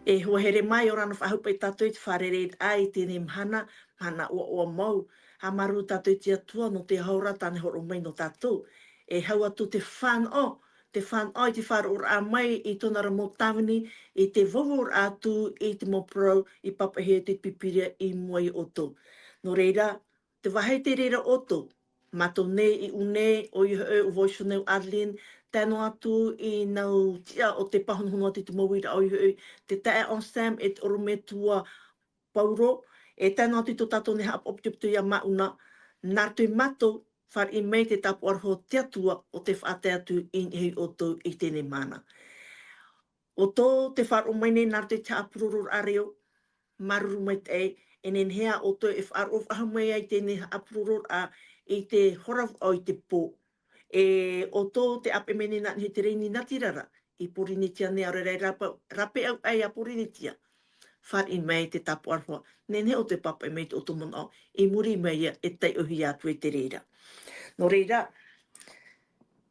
E hoa here mai o rana whahupa i tātou i te wharereit ai tēnei mhana, mana o mau. Ha maru tātou i te atua no te haura tāne horo mai no tātou. E hau atu te whānau, te whānau i te whāra a mai i tōna ra mō tāwini, i te vovor atu i te mō prau i papahea te pipiria i mua i oto. No reira, te wahei te reira oto, mato nei i unei o i o Voisioneu Adeline, tēno atu i nau tia o te pahunhunga te mawira o i te tae on Sam e te orometua pauro, e tēno atu i tō tātou ne hap optioptu ia mauna, nā tui mato whar i mei te tapu arho te atua o te whaate atu i hei oto i tēnei mana. O tō te whar o maine nā tui te apururur areo, maruru mai te e, enen hea o tō e whar of aha mai ai tēnei apururur a i te horav o i te pō. E o tō te ape mene nā he te reini natirara i porinitia ne aurere rape au ai a porinitia. Whar i mei te tapu arhoa, nene o te papa i mei te otomona o, i muri mei e tei uhi atu e te reira. No reira,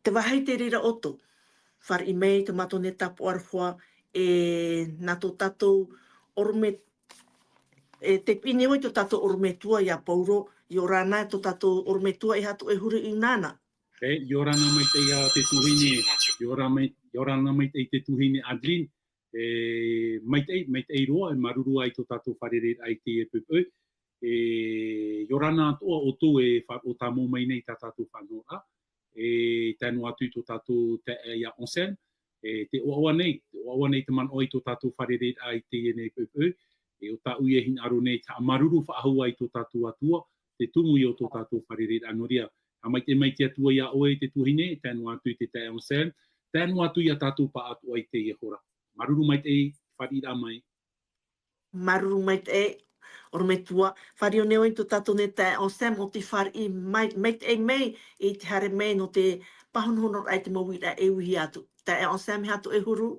te wahai te reira oto, whar i mei te mato ne tapu arhoa e nā tō tātou orme, e te pini oi tō tātou ormetua i a pauro, i o rāna tō tātou ormetua e hatu e huri i nāna. I orana mai te ia te tuhine, i orana mai te tuhine Adeline, mai te roa, e maruru ai tō tātou whareret ai te e pupu. I orana atoa o tō e o tā mō mai nei tā tātou whanora, tēnu atu tō tātou te ia onsen, te oawa nei te man oi tō tātou whareret ai te e nei pupu, o tā ui e hin aro nei, tā maruru whaahu ai tō tātou atua, te tumu i o tō tātou whareret anoria. A mai te atua ia oe te tuhine, tēnu atu i te te onsen, tēnu atu ia tātou pa atu ai te hora. Maruru mai te wharira mai. Maruru mai te orometua, whari o neo i tō tātou ne te onsen o te whari mai te mei i te hare mei no te pahunhonor ai te mawira e uhi atu. Te onsen me hatu e huru?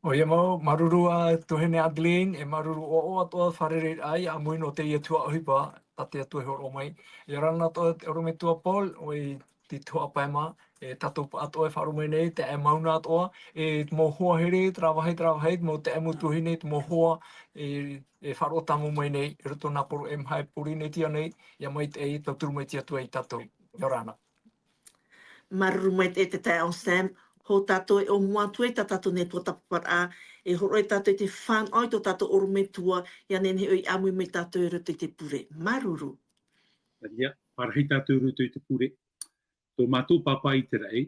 O ia mau, maruru a tuhine Adeline, e maruru o atoa wharere ai, a mui no te ia tua ohipa, tate atu e horo mai. I rana toa te orometua Paul, o i te tua paema, e tatou atoa e wharo mai nei, te e mauna atoa, e mō hoa here, trawahei, mō te emu tuhine, te mō hoa, e wharo tamu mai nei, e roto nā poro e mhai puri nei tia nei, ia mai te e tauturu mai tia tua i tatou. I rana. Maruru mai te te on Sam, ho tātou e o muatu e tātou ne tua tapapara, e horo e tātou te whan oi tō tātou orometua, ia nene oi amui me tātou e roto i te pure. Maruru. Ia, parahi tātou roto i te pure. Tō mātou papa i te rei,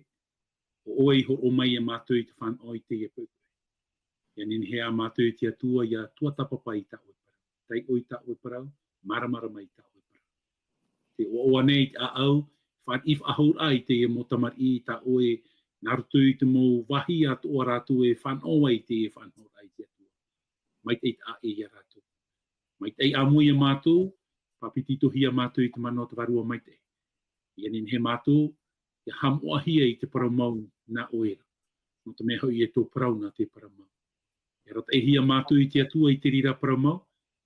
o oi horo mai e mātou i te whan oi te e pupu. Ia nene hea mātou i te atua, ia tua tapapa i tā oipara. Tai oi tā oipara, maramara mai tā oipara. Te oa nei a au, whan if ahur ai te e motamar i tā oe, narutu i te mō wahi atu o rātu e whanau ai te e whanau ai te atua. Mai te a e ia rātu. Mai te a mui a mātou, papiti tohi a mātou i te mano te varua mai te. Ia nin he mātou, ia hamoa hia i te paramau na oera. No te meho i e tō parau na te paramau. Ia rata e hia mātou i te atua i te rira paramau,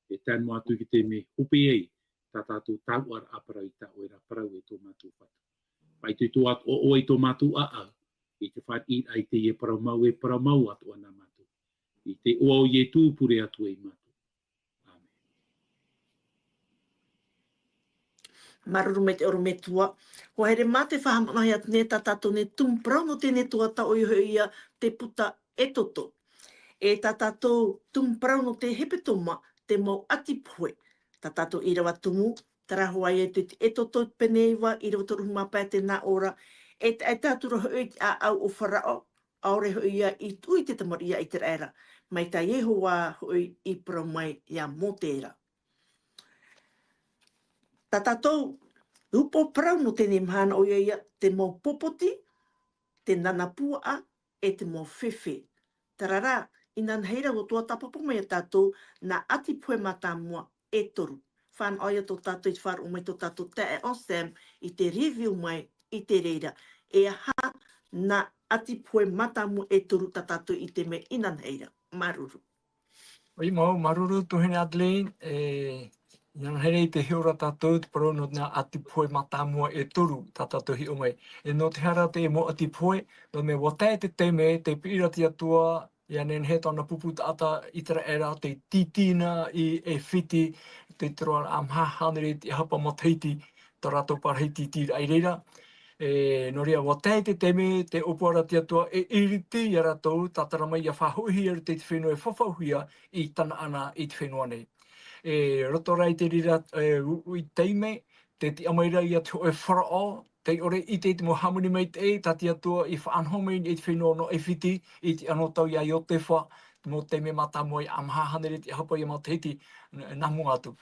e tēnu mātou ki te me hope ei, tā tātou tau ar aparau i tā oera parau e tō mātou whatu. Pai tui tō atu o oi tō mātou a i te whaat i ai te e paramau atu ana mātou. I te oau i e tūpure atu e mātou. Amen. Maruru me te orometua. Ho here mā te whahamanahi atu ne tā tātou ne tumprau no tēne tua tau i ia te puta e toto. E tā tātou tumprau no te hepetoma te mau atipoe. Tā tātou i rawa tumu, tarahoa i e toto peneiwa i rawa toru mapea te nā ora. E tātura hui a au o wharao, aore hui ia i tui te tamari ia i te reira, mai tā Yehowa hui i pro mai ia mō tēra. Tā tātou, upo prau no tēne mahana o ia te mō popoti, te nanapua e te mō whewhe. Tarara, i nan heira o tua tapapo mai a tātou, na ati poe matamua e toru. Whan oia tō tātou i whar o mai tō tātou te e o Sam i te review mai i te reira. E ha na ati poe matamu e toru tā tātou i te me inan heira. Maruru. Oi mau, maruru tuhine Adeline, Ian here te heora tātou, te parau no ngā atipoe matamua e toru tā tātou hi o mai. E no te hara te mo atipoe, no me watai te teime, te pira ti atua, ia nen he tona puputa ata i tera era te titina i e whiti te troa amhahanere te hapa moteiti ta rato parhei titira ai reira. No rea wa te teme te opoara te atua e iriti i ratou tatarama ia whahuhi ar te whenua e whawhauhia i tana ana i te whenua nei. Roto rai te rira ui teime, te amaira ia te oe wharao, te ore i te mo hamuni mai te ta te atua i whaanhome i te whenua no e whiti i te anotau ia i o te wha, mo teime mata mo i amhahanere te hapa i matahiti namu atu.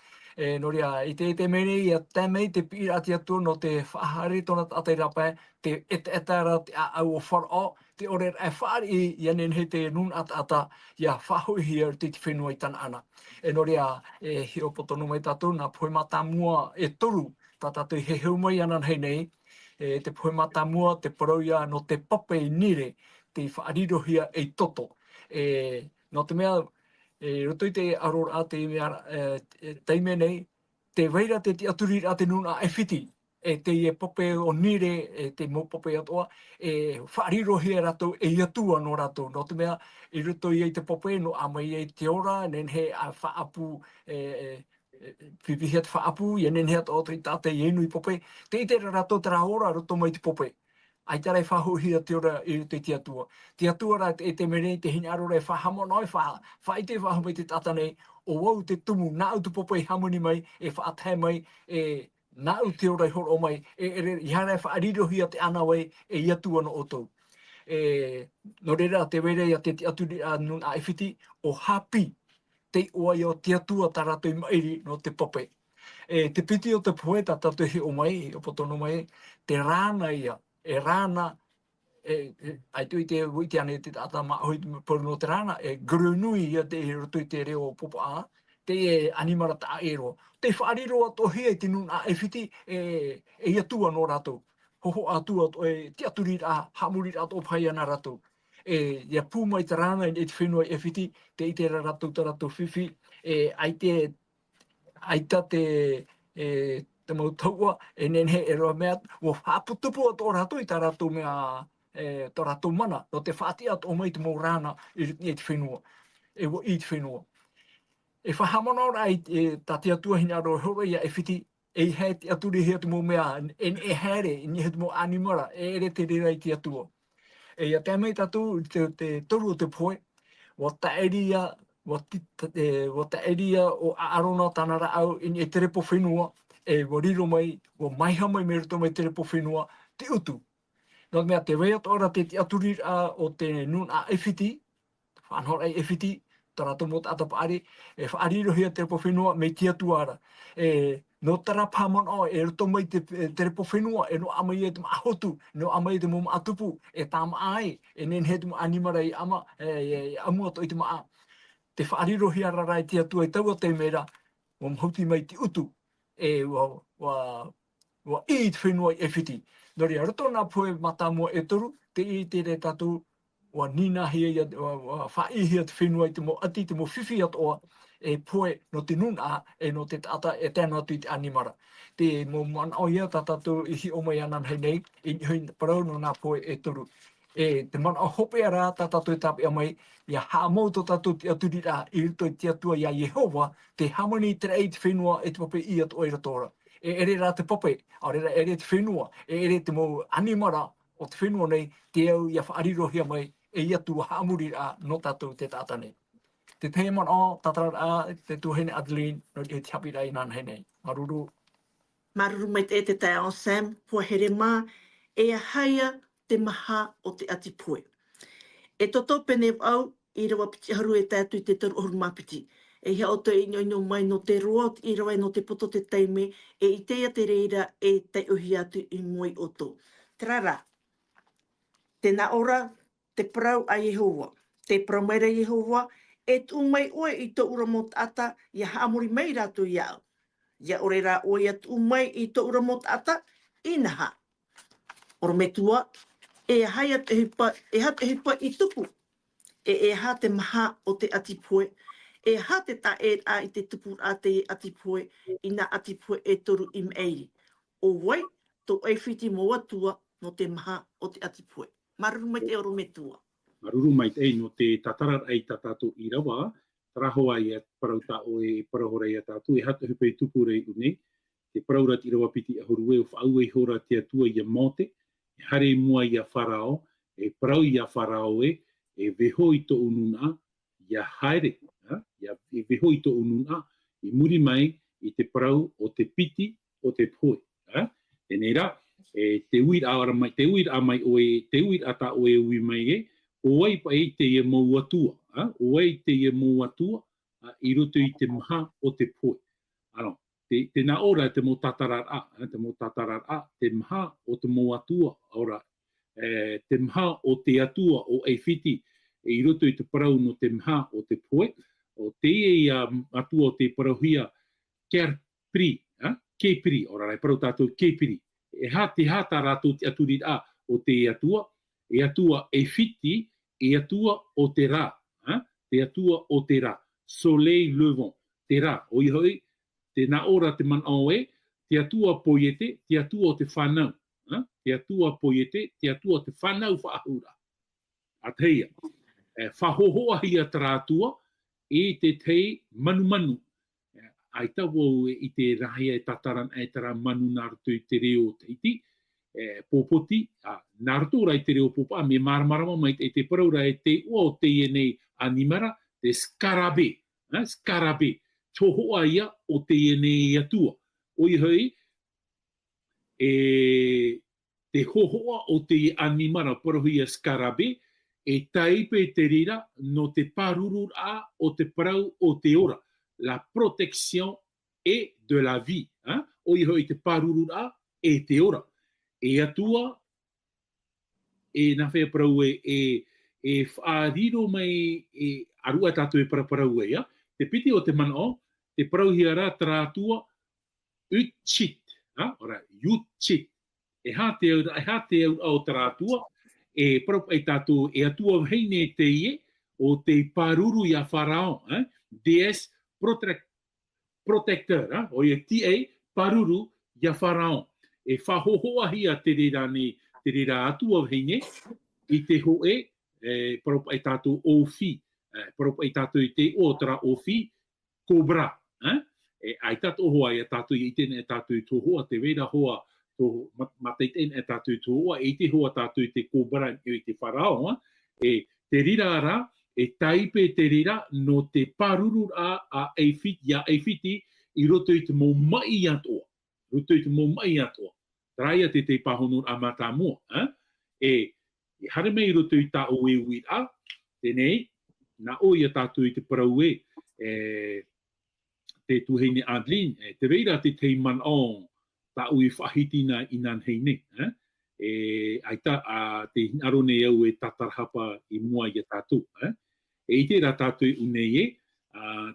No rea, i te mene i a temei te pira ati atua no te whaahare tona atai rapai, te etara te au o wharao, te ore e whaari i anen he te nun ata ia whahoihi ar te whenua i tana ana. No rea, hi opotono mai tātou, nā poimata mua e toru, tā tātou he heu mai ana hei nei, te poimata mua, te parauia no te pape i nire, te whaarirohia e toto. No te mea, roto i te arora a te mea teime nei, te weira te aturi a te nuna e whiti, te e pope o nire, te mo pope atoa, whaarirohia ratou e iatua no ratou. No te mea, i roto i te pope no amai e te ora, nen he a whaapu, whiwihia te whaapu, i nen he ato o te tate i enu i pope, te i te ratou tera ora roto mai te pope. Ai tarai whahuhia te ora i te tiatua. Tiatua ra te mene te hini arora e whahamo noi whai te whahamai te tata nei, o wau te tumu, nā au te popo i hamuni mai, e whaatai mai, nā au te ora i horo mai, i hara e whaarirohia te ana wai, e iatua no otou. No reira te were ia te aturi a nun a ewhiti, o hapi, te oa i o tiatua tarato i mairi no te pope. Te piti o te poeta tatu he o mai, o potono mai, te rāna ia, e rāna, ai tui te witi ane te tata mahoi poru no te rāna, grunui ia te roto i te reo popo a, te animara ta ero. Te whaariro atohi e te nun a ewhiti, e atua no rato. Hoho atua, te aturi a hamuri ato pai ana rato. Ia pū mai te rāna i te whenua e ewhiti, te i te rato whiwhi, ai te aita te mautaua e nenhe e roa mea o haputupu o tō rato i tā rato mea tō rato mana no te whāti atu o mai te mō rāna i te whenua i te whenua e whahamana ora ai tā te atua hina aro hora ia e whiti e hei te aturi hea te mō mea e haere i ni he te mō animara e ere te rera i te atua ia te mei tatu te toru o te poe wa taeria wa taeria o arona tanara au in e terepo whenua e wariro mai wa maiha mai merito mai terepo whenua te utu. No mea te wea tora te aturi o te nun a ewhiti, whanhora ai ewhiti, tarato mo atapaari, e whaarirohia terepo whenua me tia tuara. No tara pāman o, e roto mai terepo whenua, e no amai e te mahotu, no amai e te moma atupu, e tāma ai, e nen he te mo animara i ama, amuato i te maa. Te whaarirohia rarai tia tua i taua te mera, wa mhauti mai te utu, wa i te whenua i ewhiti. Nori a roto nā poe mata mua e toru, te i te re tatu, wa nina hia, wa whaihia te whenua i te mo ati, te mo whiwhi atoa, e poe no te nuna, e no te tata, e tēnā atu i te animara. Te mo man o ia tātou i hi o mai anan hei nei, i hui parau no nā poe e toru. Te man o hope ara tātou e tāpe a mai, ia hāmau tō tātou te aturi rā, i rito i te atua ia Yehova, te hamani te rei te whenua e te pape i atu oira tōra. E ere rā te pape, a rera ere te whenua, e ere te mau animara o te whenua nei, te au ia whaarirohia mai, e i atu hāmuri rā no tātou te tāta nei. Te te man o, tātara rā, te tuhene Adeline, no te hapi rai nāna hei nei. Maruru. Maruru mai te tai o Sam, hua here mā, e haia te maha o te ati poe. E toto pene au, i rawa piti haru e tātu i te taru oru mapiti. E hea o te ino mai no te roa, i rawa no te poto te teime, e i teia te reira e te uhi atu i moi oto. Trara, tēnā ora, te parau a Yehova, te praumaira Yehova, e tu mai oe i tō ura mot ata, ia haamuri mai rātu i au. Ia ore rā oe ia tu mai i tō ura mot ata, inaha. Oro me tua, e haia te hipa, e ha te hipa i tupu, e ha te maha o te ati poe, e ha te ta e a i te tupu a te ati poe, i nā ati poe e toru i meiri. O wai, tō e whiti mo atua no te maha o te ati poe. Maruru mai te oro me tua. maruru mai te no te tatara ai tatato i rawa, trahoa ia parauta o e parahora ia tatu, e hatu hepe tupu rei une, te paraura ti rawa piti a horue o whaau e hora te atua ia mote, e hare mua ia wharao, e parau ia wharao e veho i to ununa, ia haere, ia veho i to ununa, i muri mai i te parau o te piti o te poe. E neira, te uir a mai, te uir a mai oe, te uir ata oe ui mai e, o ai pa e te ia mau atua, o ai te ia mau atua, i roto i te maha o te poe. Ano, te na ora te mo tatarar a, te maha o te mau atua, ora, te maha o te atua o e whiti, i roto i te parau no te maha o te poe, o te ia atua o te parauhia ker pri, ke pri, ora rai parau tātou ke pri. E te hata rātou te aturit a o te atua e whiti, e atua o te rā, te atua o te rā, soleil levant, te rā, o i hoi, te na ora te man au e, te atua poiete, te atua o te whanau, te atua poiete, te atua o te whanau whaahura. A teia, whahohoa hia taratua, e te tei manu, ai tau i te rahia e tataran e tara manu naruto i te reo teiti, popoti, naruto rai te reo popa, me maramarama mai te paraura e te ua o te nei animara, te skarabe, skarabe, tohoa ia o te nei atua. Oi hoi, te hohoa o te animara parahuia skarabe, e taipe te rira no te parurura o te parau o te ora. La protection et de la vie. Oi hoi te parurura e te ora. E atua, e na whea parau e whaariro mai e arua tātou e paraparau e, te piti o te manao, te parau hiara taratua utchit. Ora, utchit. E hā te au taratua, e parau e tātou e atua heine te ie, o te paruru ia wharao, DS protector, o ia tia paruru ia wharao. E whahohoa hia te rira atua heine, i te hoe, paropa e tātou ofi, paropa e tātou i te otra ofi, cobra. Ai tātou hoa e tātou i tēne e tātou i tō hoa, te vera hoa, matei tēne e tātou i tō hoa, e te hoa tātou i te cobra i te wharao, e te rira ara, e taipe te rira no te paruru a eifiti i roto i te mō mai atoa. Roto i te mō mai atoa. Traia te pahonur a mata mua. E hare mei roto i tā o e ui a, tenei, na o ia tātou i te parau e, te tuhine Adlin, te reira te te man o tā o i whahitina i nan heine. Aita te arone au e tatarhapa i mua i a tātou. E te ra tātou i unei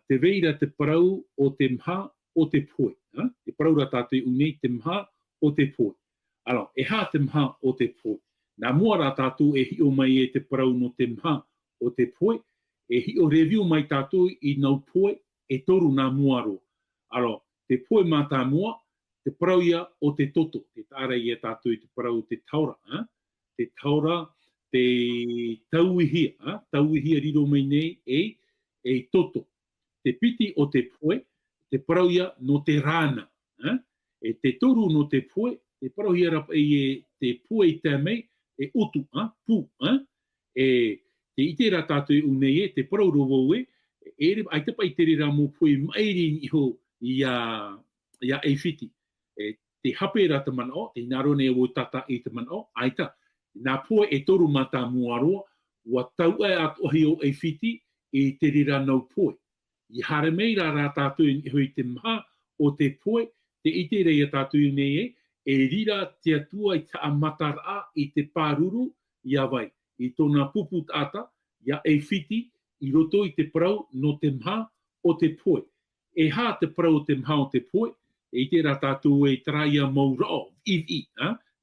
te reira te parau o te mha o te poe. Te parau ra tātou i unei te mha o te poe. Alors, e hā te mha o te poe. Nā mua ra tātou e hi o mai e te parau no te mha o te poe, e hi o review mai tātou i nau poe e toru nā mua ro. Alors, te poe mā tā mua, te parau ia o te toto. Te tāra ia tātou i te parau te taura. Te taura, te tauihia riro mai nei e toto. Te piti o te poe, te parau ia no te rāna. E te toru no te poe, te parau ia rapa e te poe i te mei, e utu, pu. E te ite ra tātou unei e, te parau rovo e, ai te pai te rira mō poe mairi iho ia e whiti. Te hape ra te manao, te narone o tata i te manao, aita, nā poe e toru mata muaroa, wa tau e atohi o e whiti e te rira nau poe. I hare mei ra tātou i hui te maha o te poe, te ite reia tātou nei e rira te atua i ta amatara i te pāruru ia vai. I tōna pupu tata, ia e whiti, i roto i te parau no te maha o te poe. E hā te parau o te maha o te poe, e te ra tātou e traia maurao, iwi,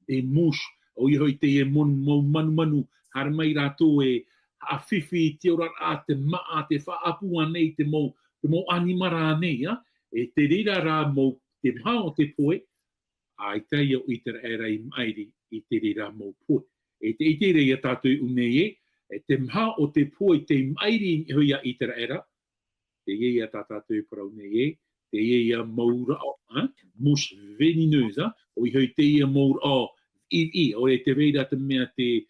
e mush, o i hoi te e manu, hara mai rātou e a whiwhi te ora a te maa, te whaapua nei, te mau animara nei, e te rira rā mō te maha o te poe, ai tai o i te era i mairi i te rira mō poe. E te ite reia tātou unei E te mha o te pua i te mairi hui a i te raera, te ia tātātou i parau nei e, te ia maura o, mus venineuse, o i hui te ia maura o, o e te reira te mea te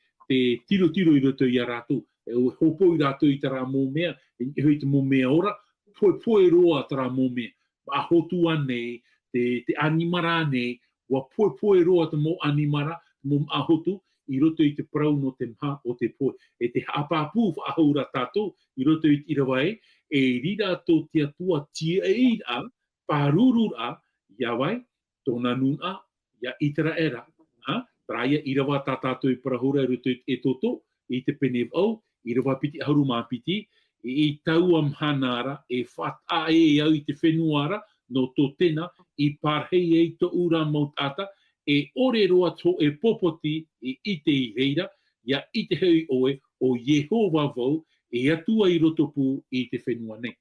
tiro i roto i a rātou, e o hopo i rātou i te rā mō mea, i hui te mō mea ora, poe roa te rā mō mea, a hotu anei, te animara nei, wa poe roa te mō animara, mō a hotu, i roto i te parau no te mha o te poe. E te hapapū whaahura tātou, i roto i te irawai, e rira tō te atua tia e a, pārurura, iawai, tōna nuna, ia itera era. Traia irawa tātou i parahura i roto e toto, i te pene au, irawa piti aharu māpiti, i taua mhanara, e whata e au i te whenuara, no tō tena, i pārhei e to ura mautata, e ore roa tō e popoti i ite i reira, ia ite hei oe o Yehova vau, e atua i roto pū i te whenua nei.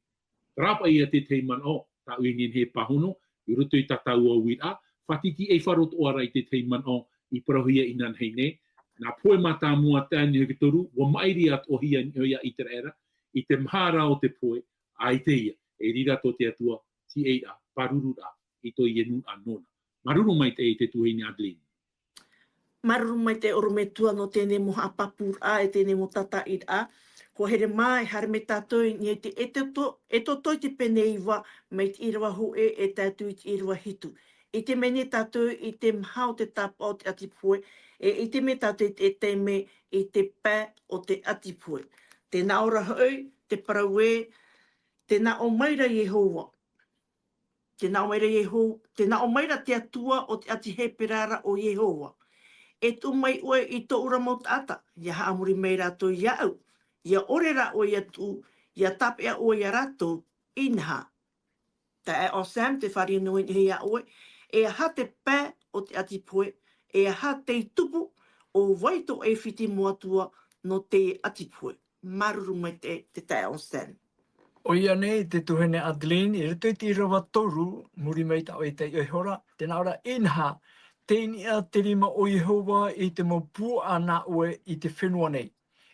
Rapa ia te teiman o, ta uenien he pahono, i roto i tatau au wira, whatiti e wharot oara i te teiman o, i parahia i nan hei nei, nā poe mata mua tāni heke toru, wa mairi at o hia i te era, i te mhara o te poe, a i te ia, e rira tō te atua, ti e a, parurura, i tō i enu anona. Maruru mai te tuheini Adeline. Maruru mai te orometua no tēnei moha papur a e tēnei mo tata i a. Ko here mai, hare me tātou ni te toi te pene iwa, mai te irawa hoe e tātou i te irawa hitu. I te mene tātou i te mhao te tapa o te atipue, i te me tātou i te me i te pē o te atipue. Te naora hoi, te paraue, te na o maira Yehova. Te na o maira te atua o te ati heperara o Yehova. E tu mai oe i tō ura mo tata, ia haamuri mei rato i au. Ia orera o ia tu, ia tapea o ia rato, inha. Ta e o Sam te whari nui ni ia oe, e ha te pē o te atipue, e ha te tupu o waito e whiti muatua no te atipue. Maruru mai te tae o Sam. O ia nei, te tuhene Adeline, i rito i te irawa toru, muri mei ta o i te ihohora, tēnā ora inha, tēni a te rima o Yehova i te mau pua nā oe i te whenua nei.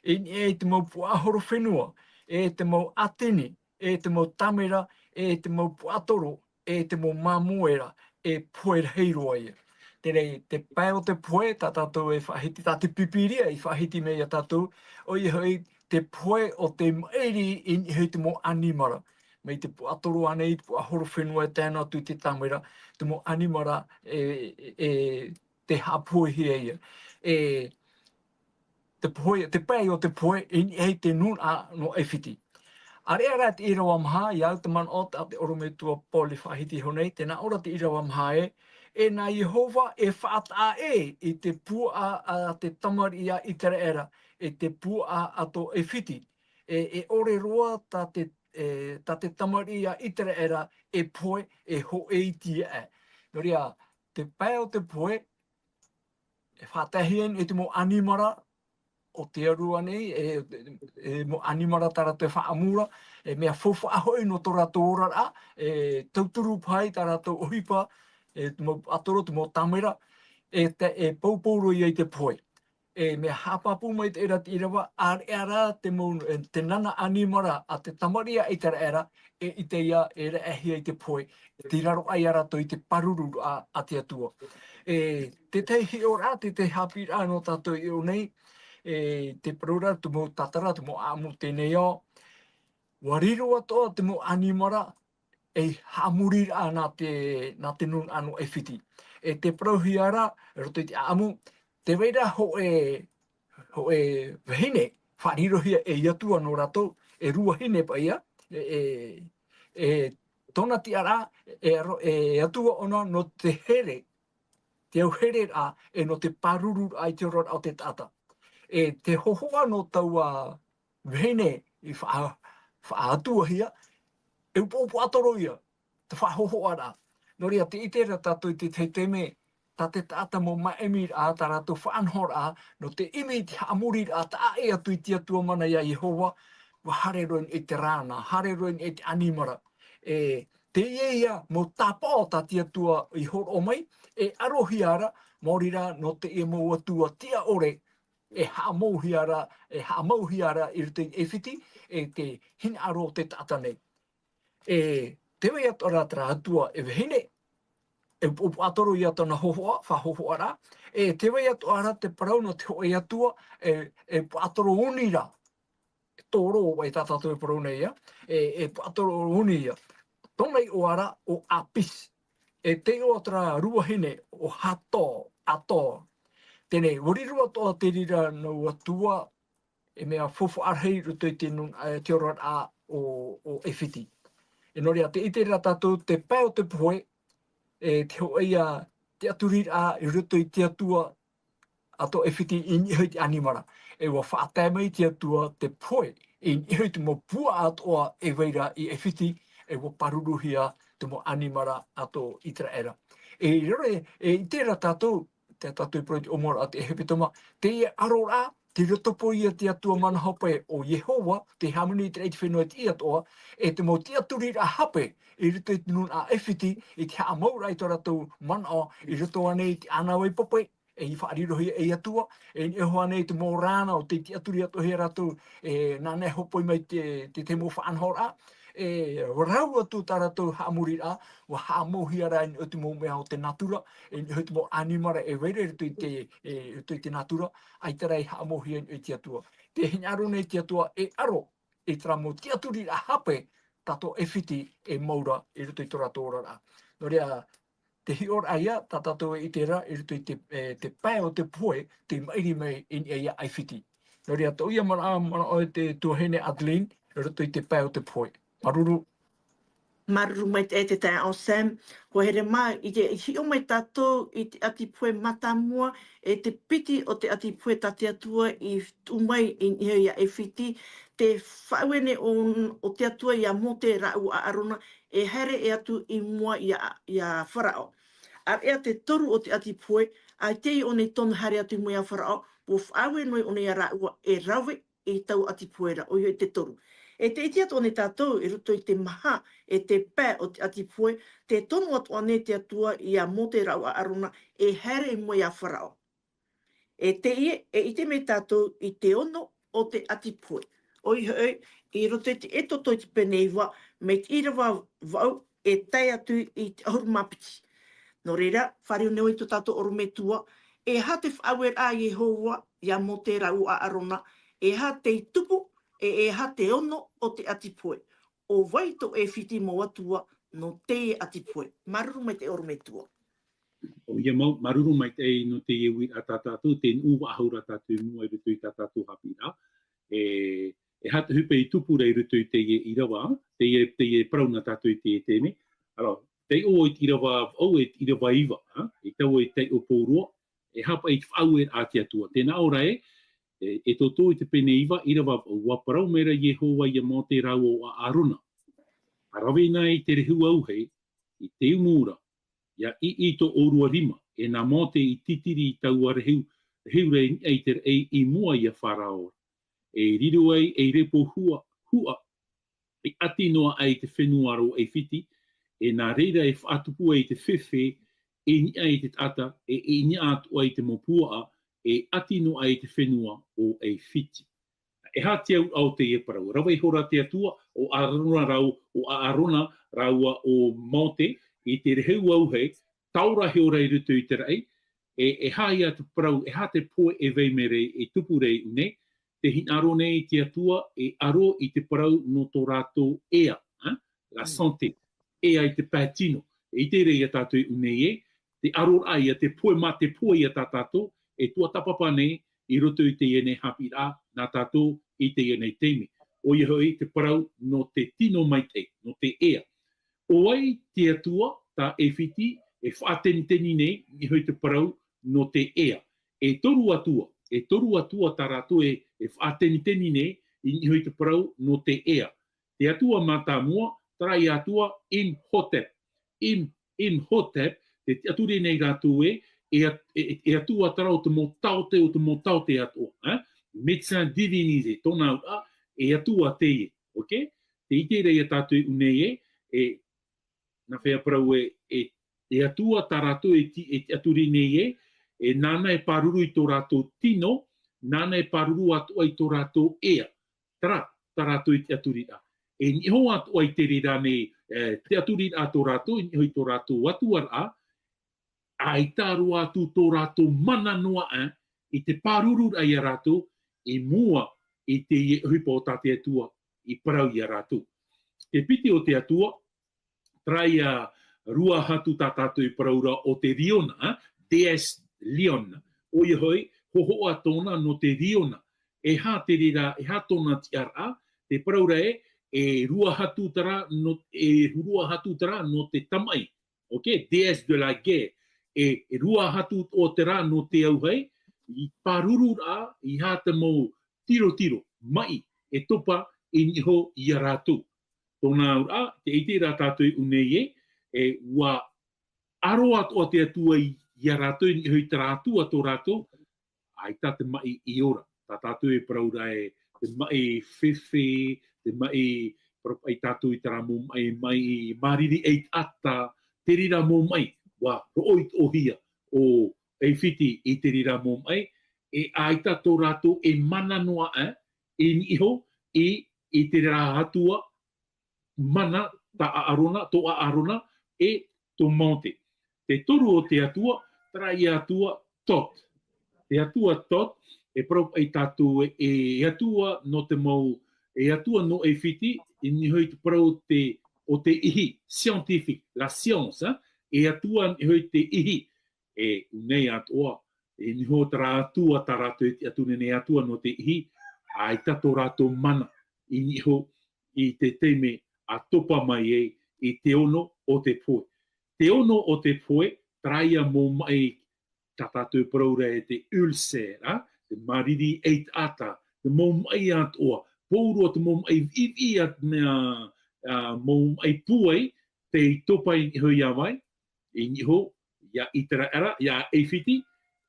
I te mau pua ahoro whenua, e te mau atini, e te mau tamera, e te mau puatoro, e te mau mamuera, e poe heiroa ia. Tērei, te pai o te poe, tā tātou e whahiti, tā te pipiria i whahiti mei a tātou, o i hoi te poe o te mairi i hoi te mo animara. Mei te puatoro anei, te puahoro whenua e tēnā tu te tamera, te mo animara te hapoi hia ia. Te pai o te poe i hei te nuna no e whiti. Areara te irawa maha, i au te man o te orometua poli whahiti honei, tēnā ora te irawa maha e nā Yehova e whaata i te pua a te tamari a i te era, e te pua a to e whiti. E ore roa ta te tamari a i te era e poe e ho e iti e. Noria, te pai o te poe, e whaatahien e te mo animara, o te arua nei, mo animara tara te whaamura, mea fofa ahoi no tō rato ora a, tauturu pai tara tō ohipa, te mo atoro, te mo tamera, paupauro i te poe. Mea hapapu mai te era te irawa, ara te nana animara a te tamaria i te era, i te ia, era ahia i te poe, te raro ai ara to i te paruru a te atua. Te teihi ora, te hapira no tātou i o nei, te parura, te mo tatara, te mo amu tēnei o. Wariro atoa te mo animara, hamurira nā te nun anu e whiti. Te parauhi ara, roto i te amu, te reira ho vahine, wharirohia e iatua no rato, e rua hine pa ia, tona ti ara, e atua ona no te here, te au here a, no te paruru ai te ora o te tata. Te hohoa no taua vahine i whaatua hia, e upo atoro ia, te whahohoa rā. Noria, te itera tātou te teiteme, tā te tāta mo maemir a, tā rātou whaanhor a, no te imi te hamurir a, tā e atu i te atua mana ia Yehova, wa hare roin e te rāna, hare roin e te animara. Te ia mo tāpā o tā te atua i horo o mai, arohi ara, mōrira no te ia mo atua tia ore, e haamauhiara i roto i ewhiti, e te hina aro te tata nei. E te wei atora tra atua e wehine, e upu atoro i atona hohoa, whahohoara, e te wei atora te parau no te hoi atua, e atoro unira, tōro wai tātātou e parau nei ia, e atoro unira. Tonei o ara o apis, e te o atra ruahine o hato, ato. Tēnei, warirua toa te rira no atua, e mea fofo arhei ruto i te ora a o ewhiti. E nori a te ite rira tātou te pai o te poe, e te ho eia te aturira a i ruto i te atua ato ewhiti i nihoi te animara. E wa whaatamai te atua te poe, i nihoi te mo pua atoa e weira i ewhiti, e wa paruruhia te mo animara ato i tra era. E rore, e i tērā tātou, te tātou i proti omora a te ehepitoma, te ia arora, te rotopo ia te atua mana hape o Yehova, te hamuni i te reiti whenua te iatoa, e te mo te aturi a hape, i rito i tunun a ewhiti, i te haa maura i tō rātou mana o, i rito anei te anawai pope, e i whaarirohi e atua, e ni eho anei te mō rāna o te aturi ato hea rātou, e nāne hopoi mai te mo whaanhora, e rau atu tā rātou haamuri a, wa haamohi ara i te mō mea o te natura, e ni te mō animara e weire rito i te natura, ai tera i haamohi i te atua. Te hinyaro nei te atua e aro, e tera mō te aturi a hape, tato e whiti e maura i rito i tō rātou ora. No rea, te hior aia, tā tātou i tērā, i rito i te pai o te poe, te mairi mai i aia ai whiti. No rea, tau ia mana o te tuahene Adeline, i rito i te pai o te poe. Maruru. Maruru mai te tae o Sam, ko here mai, i te hio mai tātou i te ati poe matamua, e te piti o te ati poe tate atua i umai i ia e whiti, te whauene o te atua i a mo te rau a arona, e here e atu i mua i a wharao. Ar ea te toru o te ati poe, ai tei o nei tonu hare atu i mua i a wharao, po whauene o nei a rau e rawe i tau ati poera, o i te toru. E te iti atu o ne tātou, i ruto i te maha, e te pē o te ati poe, te tonu atu ane te atua i a mo te rau a aruna, e here i mua i a wharao. E te ie, e ite me tātou i te ono o te ati poe. Oi hoi, i roto i te eto toi te peneiwa, me te irawa vau, e tai atu i te ahurumapiti. No reira, whare o neo i to tātou orumetua, e ha te whauer a Yehova, i a mo te rau a aruna, e ha te tupu, e ha te ono o te ati poe. O waito e whiti mo atua no te ati poe. Maruru mai te orumetua. O ia mau, maruru mai te no te iwi a tātātou, te uwa ahura tātou mua i rutu i tātātou hapira. E hata hupe i tupura i rutu i te irawa, te ie prauna tātou i te teme. Alors, te o i irawa, o e irawa iwa, e tau e te o pōrua, e hapa i whau e a te atua. Tēnā ora e toto i te pene iwa, irawa waparau mera Yehova i a mo te rau o a aruna. Arawe nai te rehu auhei, i te umura, ia i to orua rima, e nā mo te i titiri i tau a rehu rei ei te rei i mua i a wharaora. E riru ai, e repo hua, i ati noa ai te whenuaro e whiti, e nā reira e whaatupu ai te whewhe, e ni ai te tata, e ni atu ai te mopua, e ati no ai te whenua o e whiti. E hati au te e parau. Rawa i hora te atua o arona rau, o arona raua o mote, i te reheu au hei, taura he ora i rutu i te rei, e hai atu parau, e ha te poe e vei mere e tupu rei une, te hinaro nei te atua e aro i te parau no tō rātou ea, la santé, ea i te pātino. E i te rei a tātou une e, te aro ai a te poe ma te poe i a tātou, e tua tapapa nei, i roto i te iene hapi rā, nā tātou i te iene teime. O i hoi te parau no te tino mai te, no te ea. O ai te atua, tā e whiti, e whaateni nei, i hoi te parau no te ea. E toru atua tā rātou e whaateni nei, i hoi te parau no te ea. Te atua mata mua, trai atua Imhotep. Imhotep, te aturi nei rātou e atua tarau te motaute o te motaute atua. Médecin divinisé, tōna ua, e atua te e. Okay? Te ite rei a tātou unei e nā whea parau e atua tā rātou e aturi nei e nāna e paruru i tō rātou tino, nana e paruru atu ai tō rātou ea. Tara, tā rātou i te aturira. E niho atu ai te rira nei, te aturira tō rātou, niho i tō rātou atuara, ai tāru atu tō rātou mana noa i te paruru ai a rātou, i mua i te huipa o tāte atua i parau i a rātou. Te piti o te atua, trai a rua hatu tā tātou i paraura o te riona, DS Liona. O i hoi, hoho a tōna no te riona. E hā te rira, e hā tōna tiara, te paraura e rua hatu tara no te tamai. Ok, DS de la guerre. E rua hatu o te rā no te auhei, i paruru rā, i hā te mou tiro, mai, e topa i niho i a rātou. Tōna ura, te iti rā tātou i unei e ua aro atu o te atua i a rātou, i niho i te rātua tō rātou, ai tā te mai i ora. Tā tātou e paraura e te mai whewhe, te mai ai tātou i te rā mō mai i mariri e ata, te rira mō mai, wa rooi o hia o e whiti i te rira mō mai, e aita tō rātou e mana noa e niho i te rā hatua mana ta aarona, tō aarona e tō monte. Te toru o te atua, tara i atua tot. Te atua tot, e parau ai tātou e atua no te mau, e atua no e whiti, i niho i te parau o te ihi, scientific, la science, e atua niho i te ihi, e unei atua, e niho tara atua tā rātou i atu nene atua no te ihi, ai tato rātou mana, i niho i te teime a topa mai i te ono o te poe. Te ono o te poe, traia mō mai tā tātou paraura e te ulcera, te mariri eit ata, te mō mai atua, pōuro te mō mai vivi at mea mō mai puai, te topa i niho ia mai, i niho, ia i tera era, ia e whiti,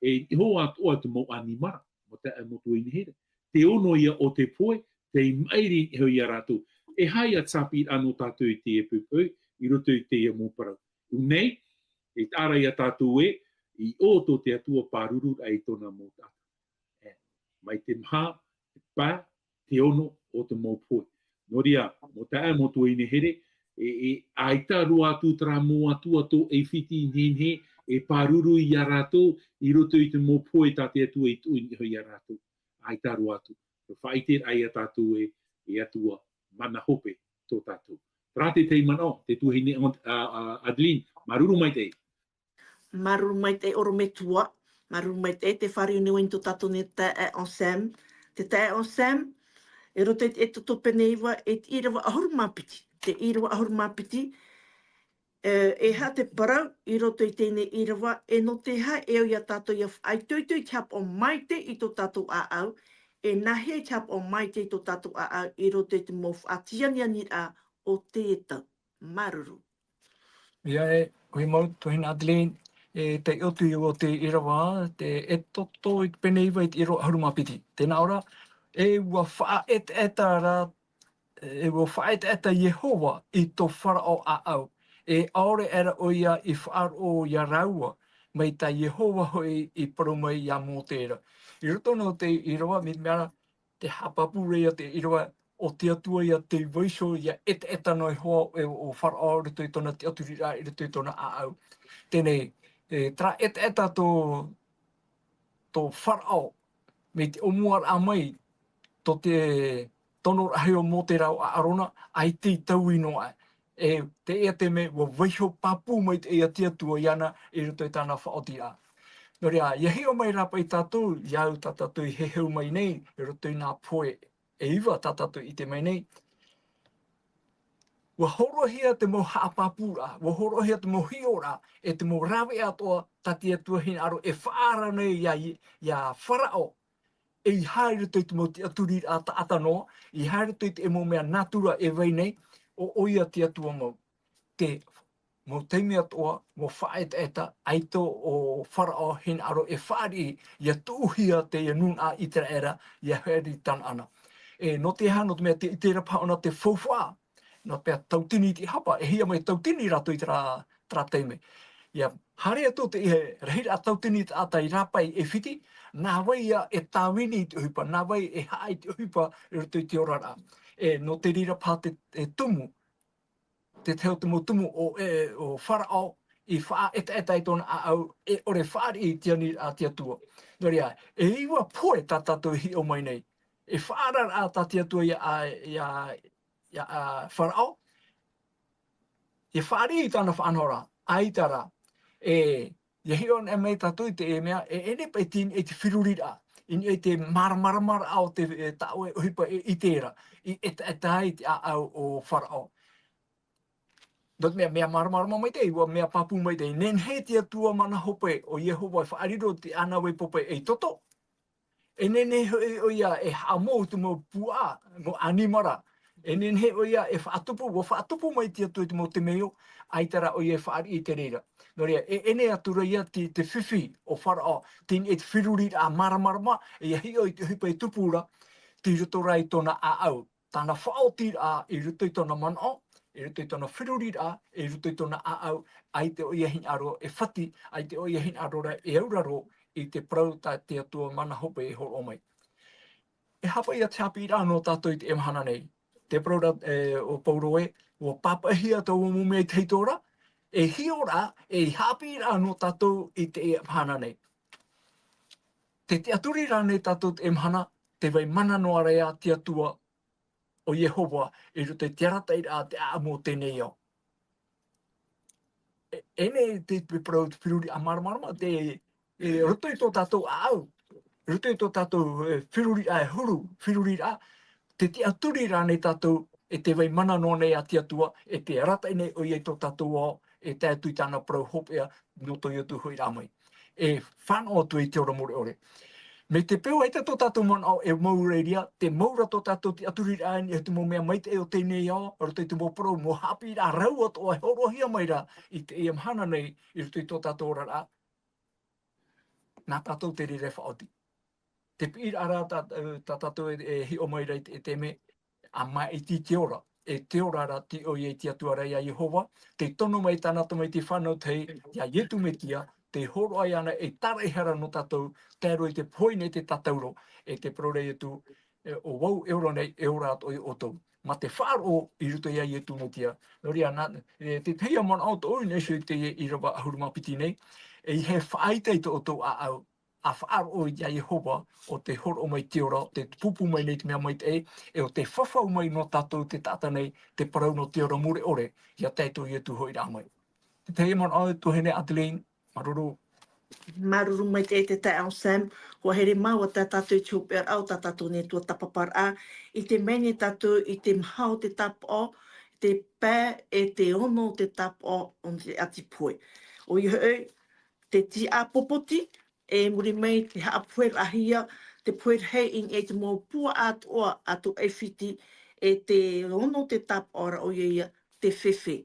e niho atua te mō animara, mo te motu i nihere. Te ono ia o te poe, te mairi niho ia rātou. E hai a tāpi anō tātou i te e pupui, i roto i te e mōparau. Unei, e tāra i a tātou i o tō te atua pāruru ai tōna mō tātou. Mai te maha, te pā, te ono o te mōpoi. Noria, mō tae mō tō inehere, e aita rua atu tara mō atua tō e whiti nene, e pāruru i a rātou, i roto i te mōpoi tā te atua i tō i a rātou. Aita rua atu. Whaiter ai a tātou e atua mana hope tō tātou. Rāte tei mana te tuhine Adeline, maruru mai tei. Maruru mai tei oro me tua, maruru mai tei te whare uniwen tō tātou ne te e onsam. Te te e onsam, e roto e toto peneiwa e te irawa ahurumapiti. Te irawa ahurumapiti, e ha te parau, i roto i tēne irawa, e no te ha e o ia tātou ia ai tuitui te hap o maite i tō tātou a au, e nahe te hap o maite i tō tātou a au, i roto i te mof atianiani a o te eta. Maruru. Ia hui mau tuhina Adeline, te otu i o te irawa, te e toto i peneiwa i te iro ahurumapiti. Tēnā ora, e ua whaet eta ra, e ua whaet eta Yehova i tō wharao a au. E aore era o ia i whaaro ia raua, mai ta Yehova hoi i paru mai ia mō tēra. I roto no te irawa, mi mea te hapapu rea te irawa, o te atua ia te waiso ia eta noi hoa e o wharao rito i tona te aturira i rito i tona a au. Tēnei, tra eta tō wharao, me te omuar a mai, tō te tono raheo mō te rau a arona, ai te tau inoa. E te ea te me, wa waiho papu mai te ea te atua iana, i rito i tāna whaoti a. Nō rea, ia heo mai rapa i tātou, iau tā tātou i heheu mai nei, i rito i nā poe e iwa tā tātou i te mai nei. Wa horohia te mo haapapura, wa horohia te mo hiora, e te mo rawe atoa tati atua hina aro, e whaara nei ia wharao, e i haere tui te mo te aturi a ta atanoa, i haere tui te e mo mea natura e wei nei, o oia te atua mau. Te mo teimi atoa, mo whaet eta, aito o wharao hina aro, e whaari ia tūhia te ia nun a itera era, ia heri tan ana. E no te hano te mea te itera paona te whauwha, no pia tautini ti hapa, e hia mai tautini rato i tra teime. Ia harea tō te ihe rehira tautini te atai rapai e whiti, nā wai ia e tāwini te uhipa, nā wai e haai te uhipa i roto i te orara. No te rira pā te tumu, te teo tumu tumu o wharao i wha eta i tōna au e ore whaari i tiani a tia tua. Noria, e iwa poe tā tātou hi o mai nei. E whaarar a tā tia tua ia wharao. E whaari i tāna whanora, aitara. Ia hion e mei tātou i te e mea, e ene pa e tini e te whirurira. I te maramara au te tau e uhipa i tēra. I eta i te au o wharao. Dot mea maramara mai te iwa, mea papu mai te. Nen he tia tua mana hope o Yehova i whaariro te ana wei pope e toto. E nene o ia e hamo te mo pua, mo animara. E nene he o ia e whaatupu mai tia tua te mo te meo, aitara o ia e whaari i te reira. Noria, e ene atura ia te whiwhi o wharao, tini e te whiruri a maramarama, e ia hi o i te hipa i tupura, ti ruto rai tōna a au. Tāna whaoti a i ruto i tōna manao, i ruto i tōna whiruri a, i ruto i tōna a au, ai te o ia hin aro e whati, ai te o ia hin aro e auraro, i te prau tā te atua mana hope e horo o mai. E hapa ia te hapi rā no tātou i te emhana nei. Te prau o Pauroe, o papahia tau o mumei teitora, e hiora e hapi rā no tātou i te emhana nei. Te aturi rā nei tātou te emhana, te vai mana noa rea te atua o Yehova i ruto i te aratai rā te amo tēnei au. Ene te prau te whiruri a maramarama, e roto i tō tātou au, roto i tō tātou whiruri a e huru, whiruri rā, te aturi rā nei tātou e te vai mana noa nei a te atua, e te aratai nei o iei tō tātou au, e te atu i tāna prau hopea no tō i atu hui rā mai. E whanau atu i te ora more ore. Me te peo eita tō tātou manao e maureiria, te maura tō tātou te aturi rā e te mo mea maite e o tēnei au, roto i te mo prau, mo hapi rā rau ato e horohia mai rā i te e mhana nei i roto i tō tātou ora rā. Nā tātou te rere whaoti. Te pira ara tā tātou e hi o mai rei e te me, a mai i ti te ora. E te ora ra ti o iei ti atua rei a Yehova, te tono mai tānata mai te whanau tei, ia ietu me tia, te horo ai ana e tara i hara no tātou, te aro i te poine te tatauro, e te prorei atu, o wau euro nei, euro ato i oto. Ma te wharo i ruto ia ietu me tia. Noria, te teia mana auto oi nesu i te i rawa ahurumapiti nei, e i he whaaitai to oto a au, a whaaro o ia Yehova o te horo mai te ora, te pupu mai nei te mea mai te e o te whawhau mai no tātou te tata nei, te parau no te ora mure ore, ia teitu i atu hoi rā mai. Te teia mana au tuhene Adeline, maruru. Maruru mai te tai au Sam, hoa here maua tā tātou i tūpea au tā tātou ne tua tapapara a, i te meni tātou i te mhau te tapo, te pē e te ono te tapo o te atipoe. O i hoi, te ti a popoti, e muri mai te haapuer ahia, te puer hei in e te mō pua atoa atu e whiti, e te ono te tapo ora o ia te whewhe.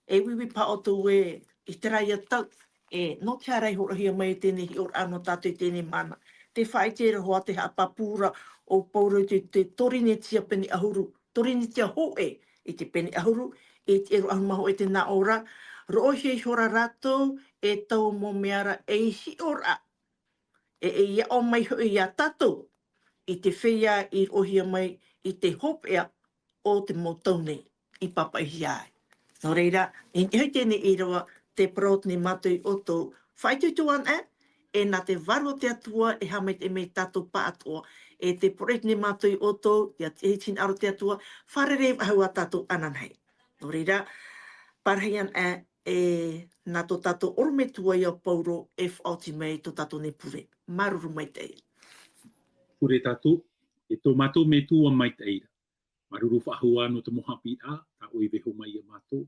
E wiwi pa o tō e i te rai atau, e no te arai horohia mai tēnei hi or ano tātou i tēnei mana. Te whai tēra hoa te hapapura o pauro te torine tia peni ahuru, torine tia hoe i te peni ahuru, e te ero ahumaho e te nā ora, rohi e hora ratou, e tau mo meara e hi ora. E ia o mai hui ia tātou, i te whia i rohia mai i te hopea o te motaune i papa i ai. Nō reira, e hoi tēnei i rawa te prot ni matui o tō whaitutuan e nā te waro te atua e hamai te mei tātou pa atua. E te prot ni matui o tō, ia te hitin aro te atua, wharere ahua tātou ananhei. Nō reira, parahian nā tō tātou ormetua i a Pauro e whaoti mei tō tātou ne pure. Maruru mai te. Pure tātou, e tō mātou me tua mai te eira. Maruru whahua no te mohapi a, tā oi veho mai a mātou.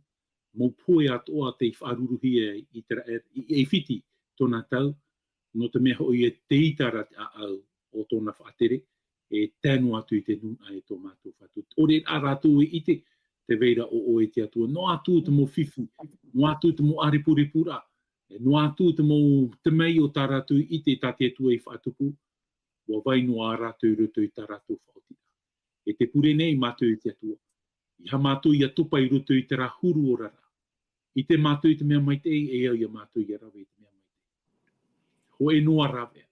Mō poe atoa te whaaruruhia i e whiti tōna tau, no te mea hoi e te itara te au o tōna whaatere, e tēnu atu i te nuna e tō mātou whatu. Ore a rātou e ite, te veira o oe te atua. No atu te mō whiwhu, no atu te mō aripuripura, no atu te mō te mei o tā rātou ite tā te atua i whaatupu, wa vai no a rātou ruto i tā rātou whaotira. E te pure nei mātou i te atua. I ha mātou i a tupa i ruto i te rahuru o rara. I te mātou i te mea mai te e au ia mātou i rawe i te mea mai te. Ho e noa rawe,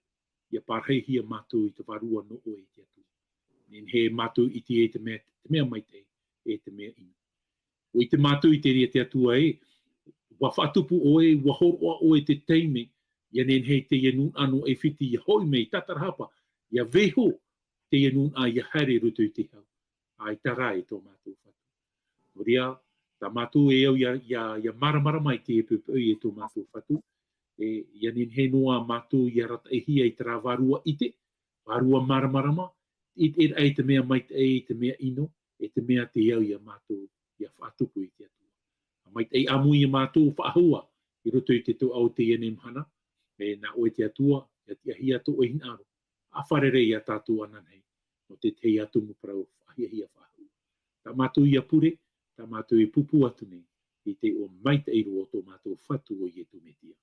ia parheihi a mātou i te varua no o e te atu. Nen he mātou i te mea mai te e te mea ina. O i te mātou i te ria te atua e, wa whatupu o e, wa horoa o e te teime, ia nen he te ienun anu e whiti i hoi mei tatarahapa, ia veho te ienun a ia hare rutu i te hau. Ai tara e tō mātou whatu. No ria, ta mātou e au ia maramara mai te e pupu e tō mātou whatu, ia nen he noa mātou ia rata e hia i tara varua ite, varua maramarama, e te mea mai te mea ino, e te mea te au ia mātou ia whatupu i te atua. Mai te amu i mātou whaahua, i roto i te tō au te ene mhana, na o te atua, ia te ahia tō e hinaro, a wharere ia tātou ananhei, no te te atumu parau ahia hia whaahua. Ta mātou ia pure, ta mātou i pupu atu nei, i te o mai te eiro o tō mātou whatu o i e tō metia.